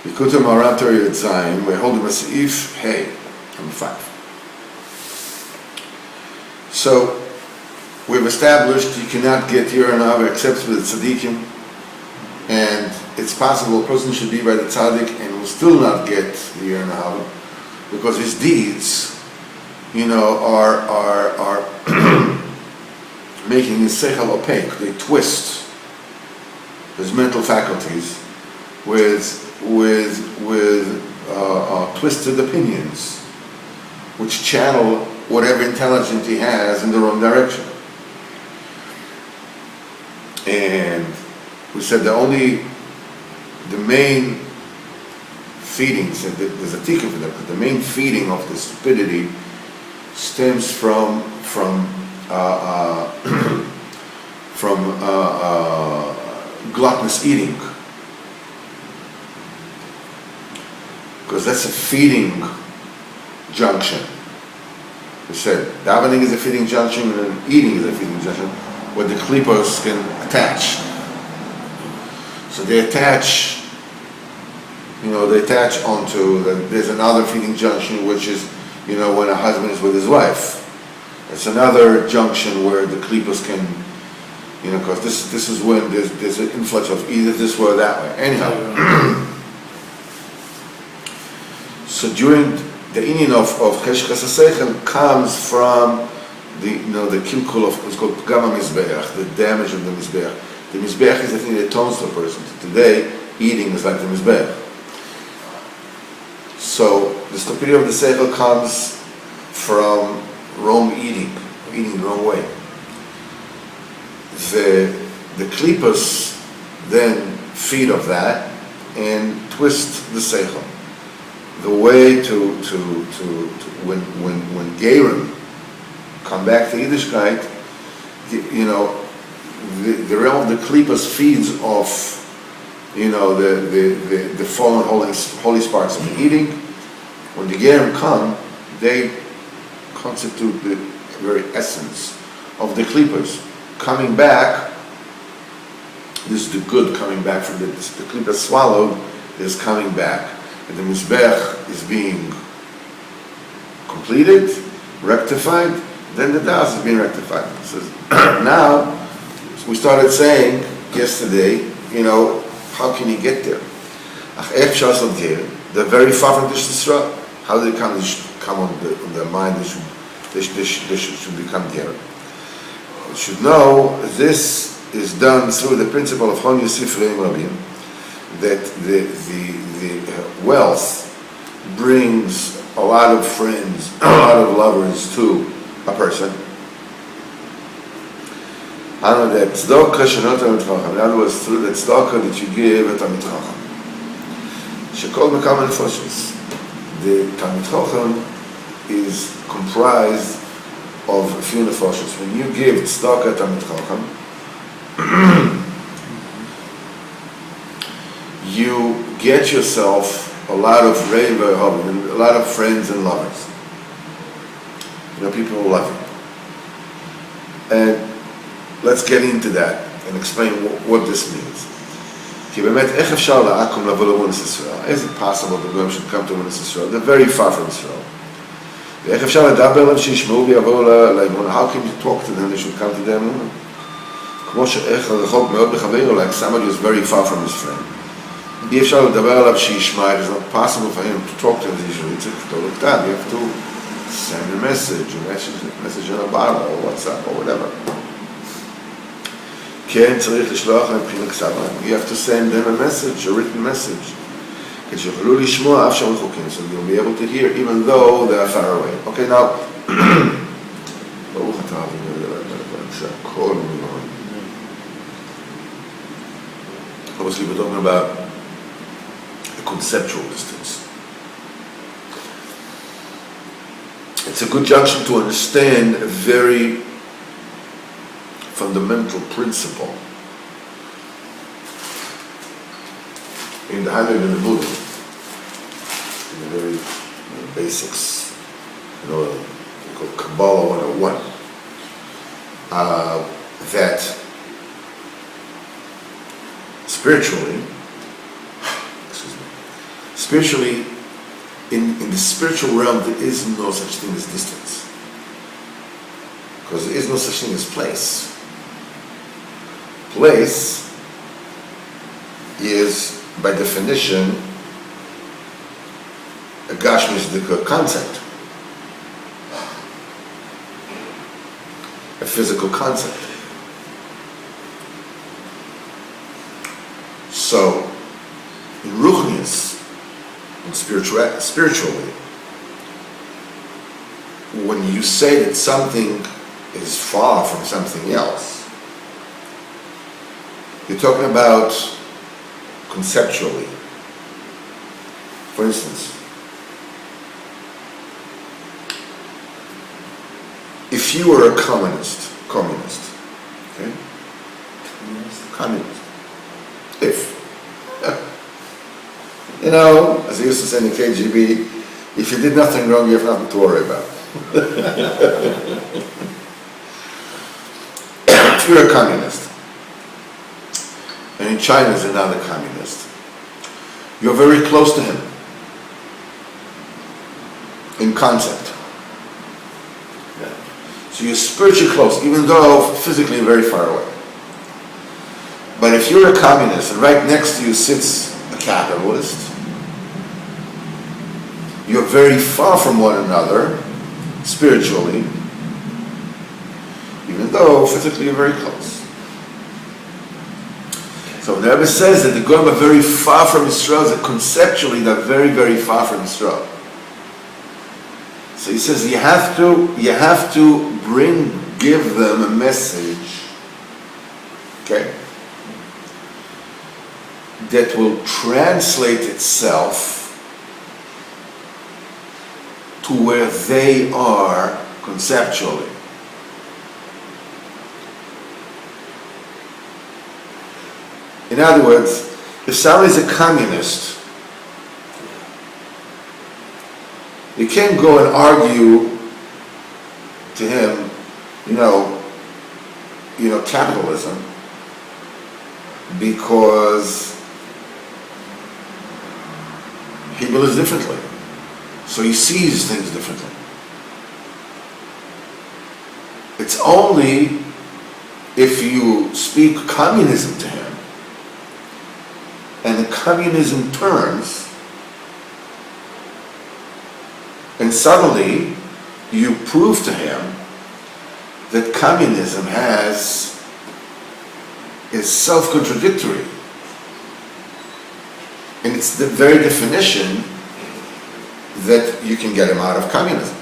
Likutei Moharan Torah Zayin. We're holding a Seif Hey, number 5. So we've established you cannot get Yer and Ahava except with tzaddikim, and it's possible a person should be by the tzaddik and will still not get the Yer and Ahava because his deeds, are making his seichel opaque. They twist his mental faculties with twisted opinions, which channel whatever intelligence he has in the wrong direction. And we said the main feedings, there's a tikkun for that, but the main feeding of the stupidity stems from gluttonous eating, because that's a feeding junction. We said davening is a feeding junction and eating is a feeding junction where the klippos can attach. So they attach onto there's another feeding junction which is when a husband is with his wife. It's another junction where the klippos can because this is when there's an influx of either this way or that way. Anyhow, so during the inyan of Cheshkas HaSeichel comes from the kilkul of what's called Pgam HaMizbeach, the damage of the Mizbeach. The Mizbeach is the thing that atones to a person. Today, eating is like the Mizbeach. So the stupidity of the Seichel comes from wrong eating the wrong way. The klippos then feed of that and twist the Seichel. The way to when Gerim come back to Yiddishkeit, the realm of the klippos feeds off the fallen holy sparks of the eating. When the Gerim come, they constitute the very essence of the klippos. Coming back, this is the good coming back from the klippos swallowed is coming back. And the Mizbech is being completed, rectified, then the Das is being rectified. So now, we started saying yesterday, how can you get there? They're very far from Dish Yisrael. How did it come on the mind? They should become there. You should know this is done through the principle of Hon Yosif Reim Rabim, that the wealth brings a lot of friends, a lot of lovers to a person. In other words, through the tzedakah that you give a Talmid Chacham. Shekol Mekam Nefoshes. The Talmid Chacham is comprised of a few nefoshes. When you give tzedakah a Talmid Chacham, you get yourself a lot of a lot of friends and lovers. People who love you. And let's get into that and explain what this means. Is it possible that Goyim should come to Eretz Yisrael? They're very far from Israel. How can you talk to them? They should come to them. Like somebody who's very far from his friend. It's not possible for him to talk to him usually. You have to send a message in a bottle or WhatsApp or whatever. You have to send them a message, a written message. So you'll be able to hear even though they are far away. Okay, now obviously we're talking about conceptual distance. It's a good junction to understand a very fundamental principle in the Hanuk and the Buddha, in the very basics, called Kabbalah 101, that spiritually, Spiritually, in the spiritual realm, there is no such thing as distance. Because there is no such thing as place. Place is, by definition, a gashmistic concept. A physical concept. So, in ruchnius, in spiritually, when you say that something is far from something else, you're talking about conceptually. For instance, if you were a communist, okay? Communist. If. You know, as I used to say in the KGB, if you did nothing wrong, you have nothing to worry about. If you're a communist, and in China is another communist, you're very close to him in concept. So you're spiritually close, even though physically very far away. But if you're a communist and right next to you sits a capitalist, you're very far from one another, spiritually, even though physically you're very close. So the Rebbe says that the Goyim are very far from Yisrael, that conceptually they're very, very far from Yisrael. So he says you have to give them a message, okay, that will translate itself to where they are conceptually. In other words, if somebody is a communist, you can't go and argue to him, you know, capitalism, because he believes differently. So he sees things differently. It's only if you speak communism to him, and the communism turns, and suddenly you prove to him that communism is self-contradictory. And it's the very definition that you can get him out of communism.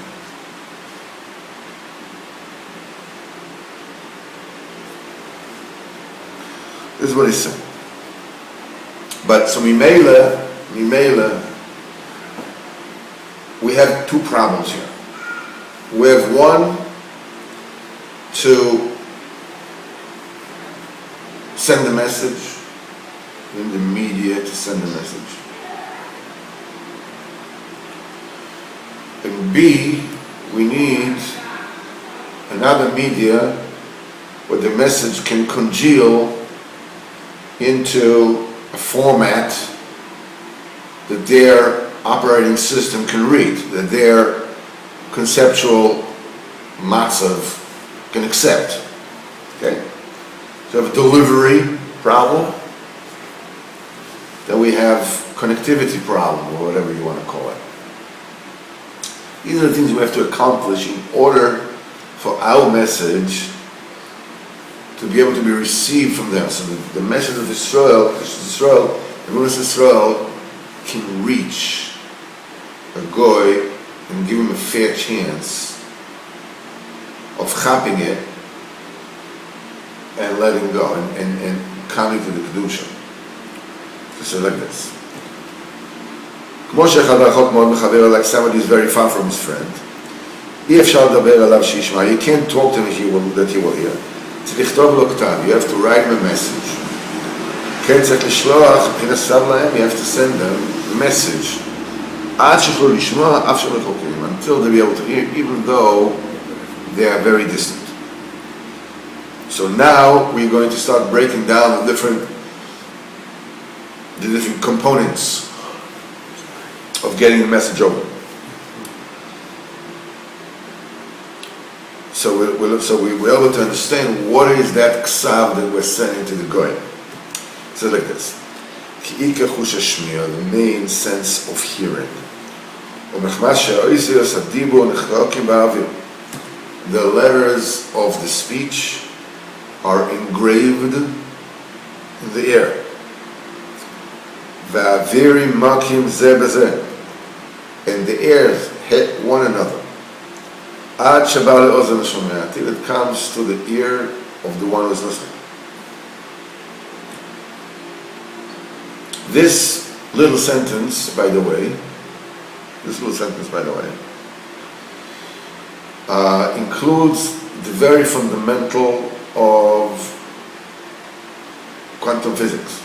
This is what he's saying. But so Mimela, we have two problems here. We have one, to send the message, in the media to send the message. And B, we need another media where the message can congeal into a format that their operating system can read, that their conceptual matzav can accept. Okay? So we have a delivery problem, then we have connectivity problem, or whatever you want to call it. These are the things we have to accomplish in order for our message to be able to be received from them. So the message of Israel, the Runas Israel, can reach a goy and give him a fair chance of chapping it and letting go and coming to the Kedusha. So like this. Like somebody is very far from his friend. You can't talk to him that he will hear. You have to write him a message. You have to send them a message until they be able to hear, even though they are very distant. So now we're going to start breaking down the different components of getting the message over. So we're able to understand what is that ksav that we're sending to the goy. So like this. Ki'ika chush hashmiya, the main sense of hearing. The letters of the speech are engraved in the air. And the airs hit one another. Till it comes to the ear of the one who is listening. This little sentence, by the way, includes the very fundamental of quantum physics.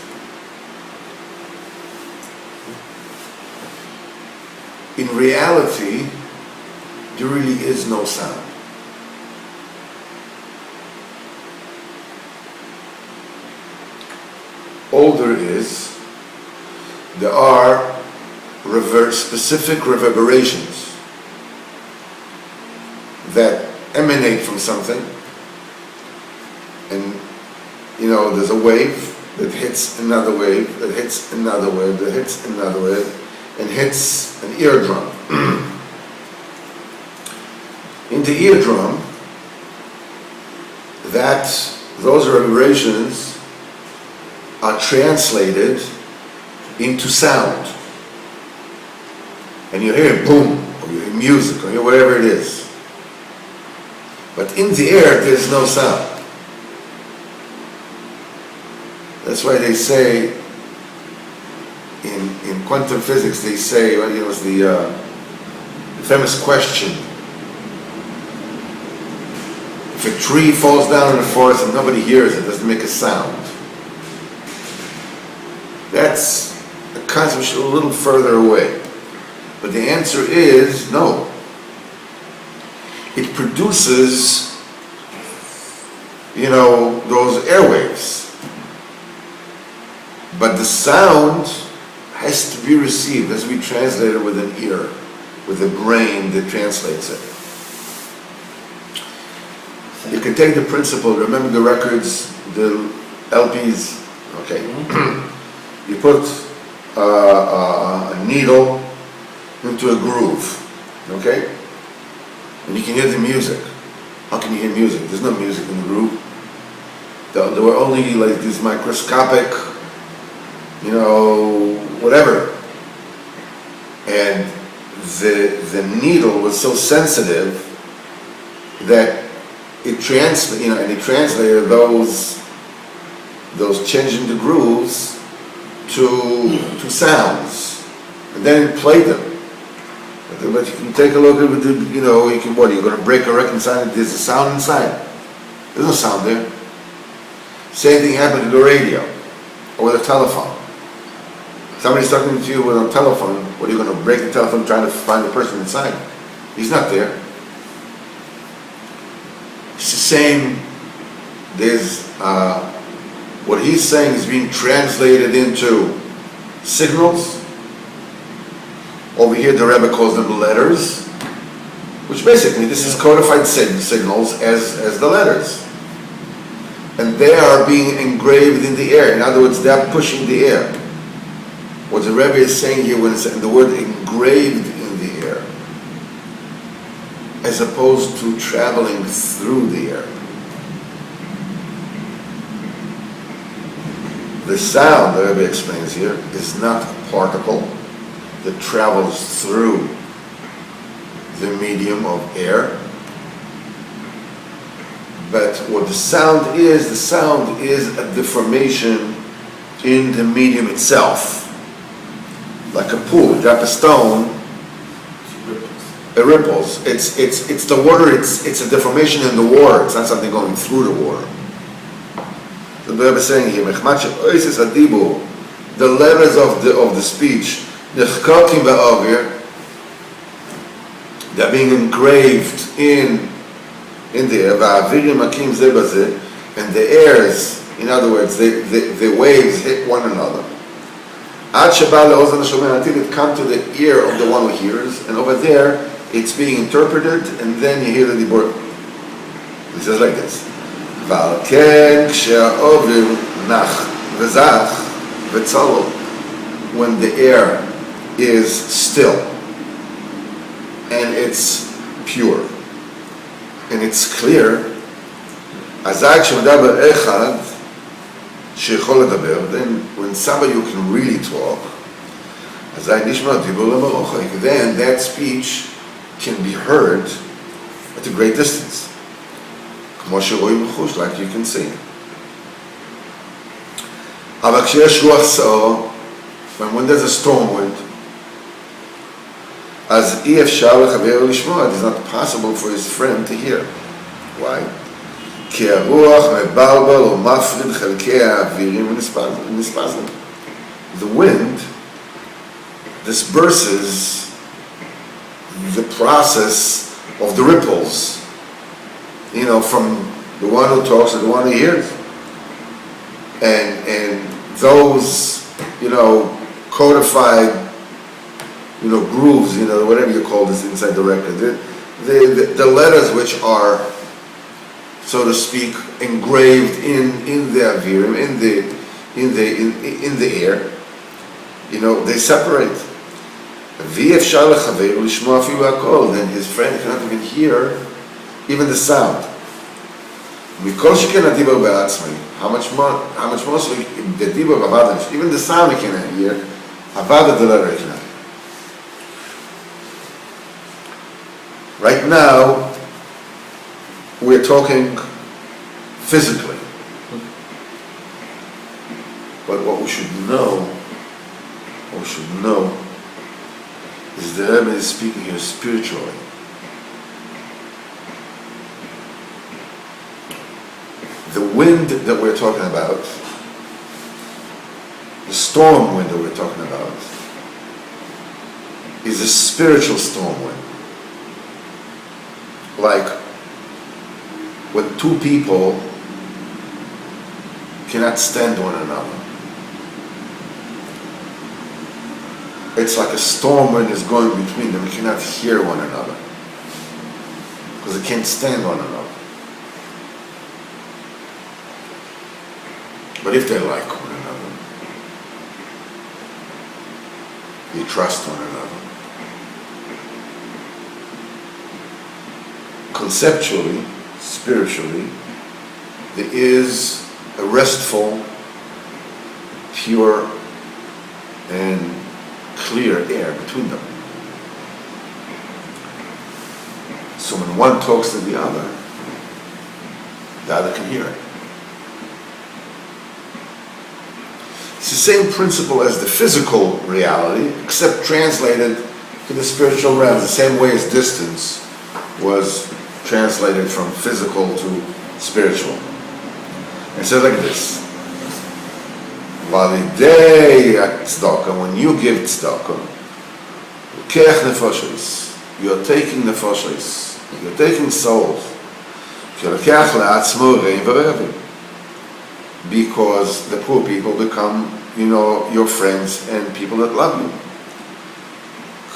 In reality, there really is no sound. All there are specific reverberations that emanate from something, and there's a wave that hits another wave, that hits another wave, that hits another wave, and hits an eardrum. In the eardrum, those reverberations are translated into sound. And you hear boom, or you hear music, or you hear whatever it is. But in the air, there's no sound. That's why they say, in quantum physics, they say, it's the famous question. If a tree falls down in the forest and nobody hears it, doesn't make a sound. That's a concept a little further away. But the answer is no. It produces, those airwaves. But the sound has to be received, has to be translated with an ear, with a brain that translates it. You can take the principle, remember the records, the LPs, okay? You put a needle into a groove, okay? And you can hear the music. How can you hear music? There's no music in the groove. There were only like these microscopic, whatever. And the needle was so sensitive that it translated those changing the grooves to sounds, and then it played them. But you can take a look at it. You're going to break a record inside. There's a sound inside. There's no sound there. Same thing happened to the radio or with a telephone. Somebody's talking to you with a telephone. What are you going to break the telephone trying to find the person inside? He's not there. It's the same. There's what he's saying is being translated into signals. Over here, the Rebbe calls them letters, which basically this is codified signals as the letters, and they are being engraved in the air. In other words, they are pushing the air. What the Rebbe is saying here when it's the word engraved in the air, as opposed to traveling through the air. The sound, the Rebbe explains here, is not a particle that travels through the medium of air. But what the sound is a deformation in the medium itself. Like a pool, you drop a stone, it ripples. It's the water, it's a deformation in the water, it's not something going through the water. So the Rebbe is saying here, the letters of the speech, they're being engraved in the air, and the airs, in other words, the waves hit one another. Ad sheba le'ozan hashomer, until it comes to the ear of the one who hears, and over there it's being interpreted, and then you hear the dibur. It says like this: V'al ken kshe'ovir nach v'zach v'tzalo, when the air is still and it's pure and it's clear, azai k'shemadaber echad sheichol ledaber, then when somebody who can really talk, azai nishma dibur le'marochek, then that speech can be heard at a great distance, k'mo sheroim b'chush, like you can see. Aber כשיש רוח סעור, when there's a storm wind, אז אי אפשר לחבר לשמוע, it is not possible for his friend to hear. Why? כי הרוח מבלבל ומפריד חלקי האווירים ונספזים. The wind disperses the process of the ripples, from the one who talks to the one who hears. And those, codified, grooves, whatever you call this inside the record, the letters which are, so to speak, engraved in the avirim, in the air, they separate. Then his friend cannot even hear even the sound. How much more so the dibur b'avadim, even the sound he cannot hear, avad the letter he cannot hear. Right now, we're talking physically. But what we should know is the Rebbe is speaking here spiritually. The wind that we're talking about, the storm wind that we're talking about, is a spiritual storm wind. Like when two people cannot stand one another. It's like a storm wind is going between them. They cannot hear one another because they can't stand one another. But if they like one another, they trust one another. Conceptually, spiritually, there is a restful, pure, and clear air between them. So when one talks to the other can hear it. It's the same principle as the physical reality, except translated to the spiritual realm, the same way as distance was translated from physical to spiritual. It says like this: when you give tzedakah, you're taking nefashos, you're taking souls, because the poor people become, your friends and people that love you.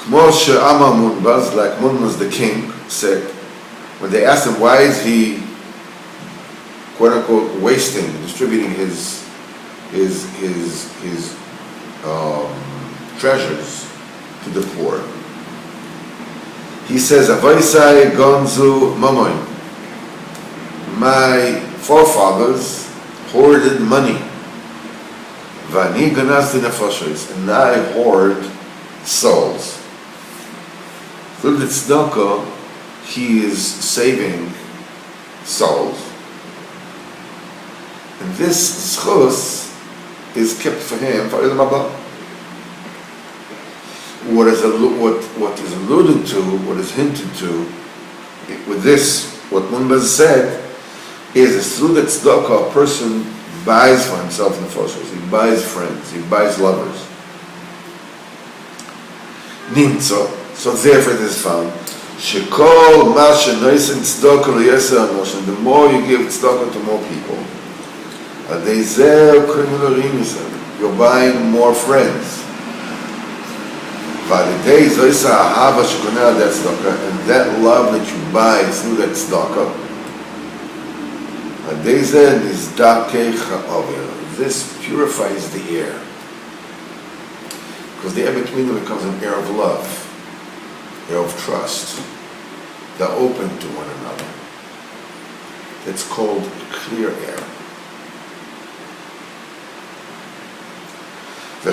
Like Munbaz the king said, when they asked him why is he, quote unquote, wasting, distributing his treasures to the poor, he says, "Avaisai gonzu mamoin." My forefathers hoarded money. Vani ganazti nefashos, and I hoard souls. Through the tzedakah, he is saving souls. And this zchus is kept for him for Ilam Haba. What is alluded to, what is hinted to, with this, what Munbaz said, is through the tzedakah a person buys for himself nefashos, he buys friends, he buys lovers. Nimtzo, so therefore it is found, shekol ma shenoisen tzedakah liyeser anoshen, the more you give tzedakah to more people, they zer kriminal. you're buying more friends. And that love that you buy through that tzedakah, this purifies the air. Because the air between them becomes an air of love, air of trust. They're open to one another. It's called clear air. The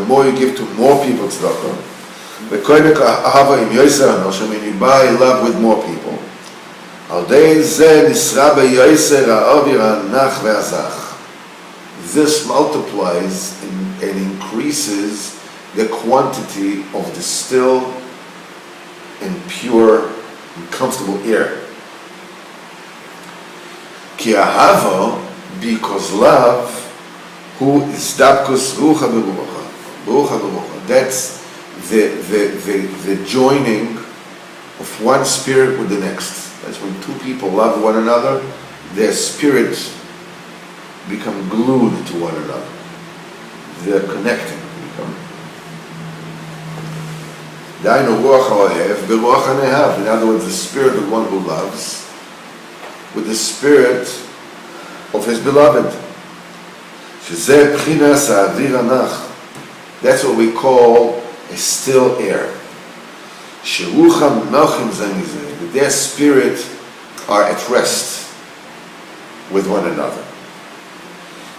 more you give to more people tzedakah, and you buy love with more people, this multiplies and increases the quantity of the still and pure and comfortable air. Because love, who is dabkus rucha berucha, rucha berucha. That's the joining of one spirit with the next. That's when two people love one another, their spirits become glued to one another. They're connecting. In other words, the spirit of one who loves with the spirit of his beloved. That's what we call a still air. Their spirit are at rest with one another.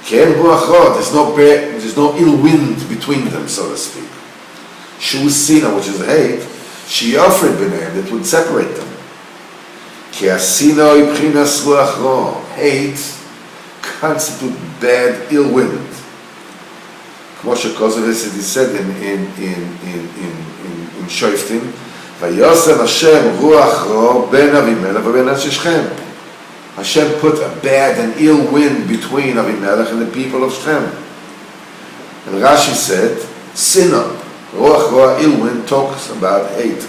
There's no ill wind between them, so to speak. Sina, which is hate, she offered b'nei, that would separate them. Hate constitute bad, ill wind. It is said in Shoftim, Vayosem Hashem ruach ro ben Avimelech v'ben Shechem. Hashem put a bad and ill wind between Avimelech and the people of Shechem. And Rashi said, Sina, ruach ro, ill wind, talks about hate.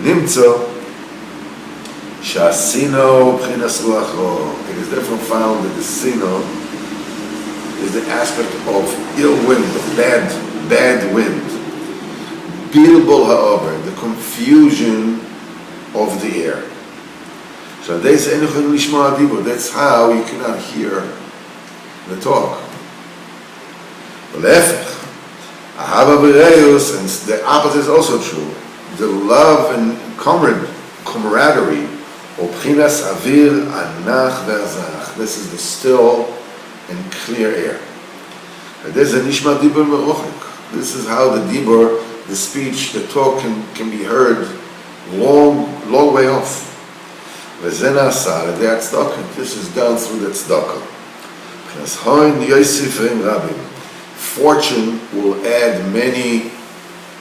Nimtzo, Shasino b'chinas ruach ro. It is therefore found that the sino is the aspect of ill wind, of bad wind. Bilbul ha'over, the confusion of the air. So that's how you cannot hear the talk. And the opposite is also true. The love and camaraderie, this is the still and clear air. This is how the dibur, the speech, the talk can be heard long way off. This is done through the tzedakah. Fortune will add many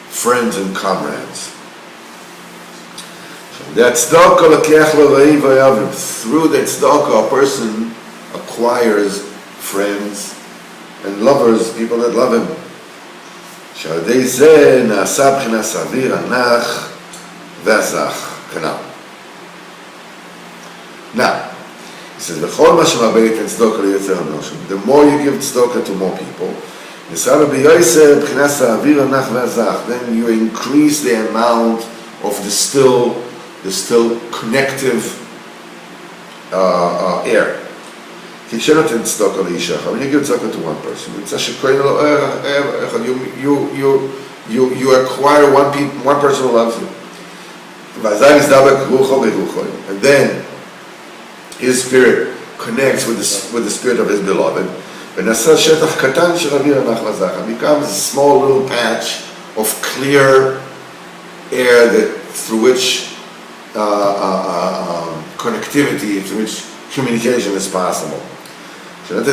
friends and comrades. Through that tzedakah, a person acquires friends and lovers, people that love him. Now, he says, the more you give tzedakah to more people, then you increase the amount of the still connective air. When you give tzedakah to one person, you acquire one person who loves you. And then his spirit connects with the spirit of his beloved. It becomes a small little patch of clear air through which connectivity, through which communication is possible. When you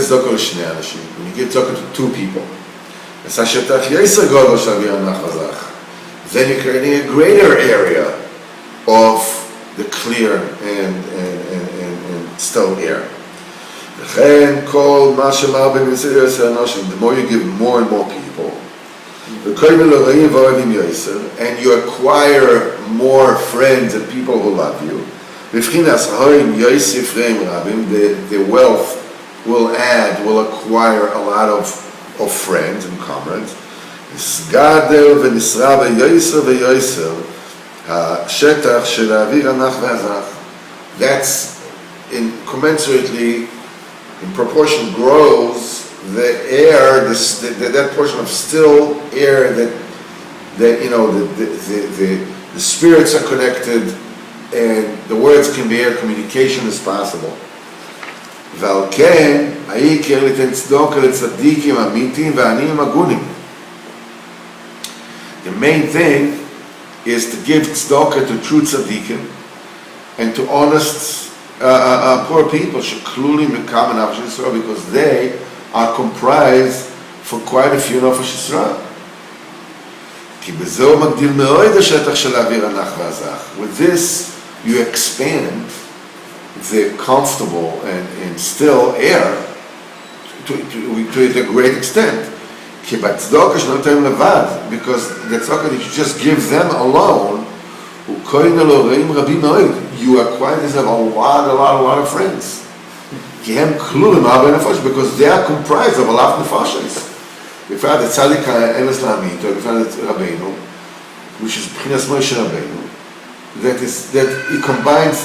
give tzedakah to two people, then you're creating a greater area of the clear and still air. The more you give more and more people, and you acquire more friends and people who love you, the wealth will acquire a lot of friends and comrades. Gadel v'nisra v'yoyser v'yoyser shetach shel ha'avir hanach v'hazach. That's commensurately, in proportion grows the air, that portion of still air that the spirits are connected and the words can be air, communication is possible. ועל כן, העיקר ליתן צדוקה לצדיקים אמיתיים ועניים הגונים. The main thing is to give tzedakah to true tzaddikim and to honest poor people, sheklulim mekam and nafesh Yisrael, because they are comprised for quite a few nafesh Yisrael. כי בזהו מגדיל מאוד השטח של האוויר הנח והזך. With this, you expand the comfortable and still air to a great extent. כי בצדוקה שנותן לבד, because the tzedakah that you just give them alone, הוא כהן אלוהים רבים מאוד. You acquire this have a lot of friends. כי הם כלולים הרבה נפש, because they are comprised of a lot of nefashos. בפרט הצדיק האמס לעמית, או בפרט רבינו, which is בחינת מוישה רבינו, that it combines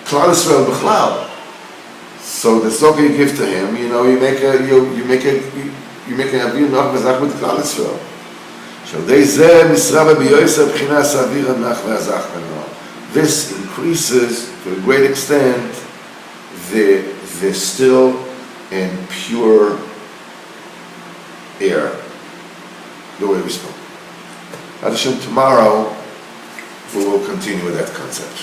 Klal Yisrael b'chlal. So the tzedakah you give to him, you make a avir nach v'zach with Klal Yisrael. שעל זה משרה בביוסר בחינת האוויר הנח והזך בנוער. This increases to a great extent the still and pure air, the way we spoke. Tomorrow we will continue with that concept.